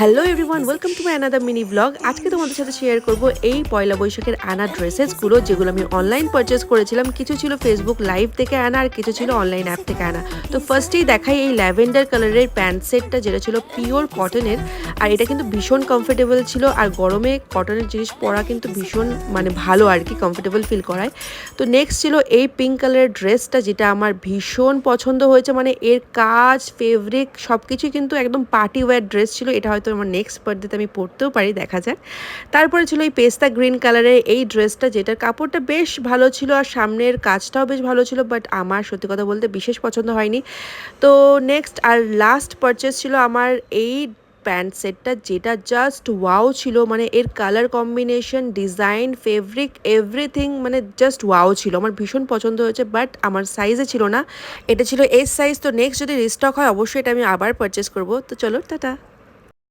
Hello everyone, welcome to my another mini blog. আজকে তোমাদের সাথে শেয়ার করব এই পয়লা বৈশাখের আনা ড্রেসেসগুলো, যেগুলো আমি অনলাইন পারচেস করেছিলাম। কিছু ছিল ফেসবুক লাইভ থেকে আনা, আর কিছু ছিল অনলাইন অ্যাপ থেকে আনা। তো ফার্স্টেই দেখাই এই ল্যাভেন্ডার কালারের প্যান্ট সেটটা, যেটা ছিল পিওর কটনের। আর এটা কিন্তু ভীষণ কমফোর্টেবল ছিল, আর গরমে কটনের জিনিস পরা কিন্তু ভীষণ ভালো আর কি, কমফোর্টেবল ফিল করায়। তো নেক্সট ছিল এই পিঙ্ক কালারের ড্রেসটা, যেটা আমার ভীষণ পছন্দ হয়েছে। এর কাজ, ফেব্রিক সব কিছুই কিন্তু একদম পার্টি ওয়্যার ড্রেস ছিল। এটা হয়তো আমার নেক্সট বার্থডেতে আমি পরতেও পারি, দেখা যাক। তারপরে ছিল এই পেস্তা গ্রিন কালারের এই ড্রেসটা, যেটার কাপড়টা বেশ ভালো ছিল আর সামনের কাজটাও বেশ ভালো ছিল, বাট আমার সত্যি কথা বলতে বিশেষ পছন্দ হয়নি। তো নেক্সট আর লাস্ট পারচেস ছিল আমার এই প্যান্ট সেটটা, যেটা জাস্ট ওয়াও ছিল। এর colour combination, design, fabric, everything just wow ছিল। আমার ভীষণ পছন্দ হয়েছে, বাট আমার সাইজে ছিল না। এটা ছিল এস সাইজ। তো নেক্সট যদি রিস্টক হয় অবশ্যই এটা আমি আবার পারচেস করবো। তো চলো, টাটা।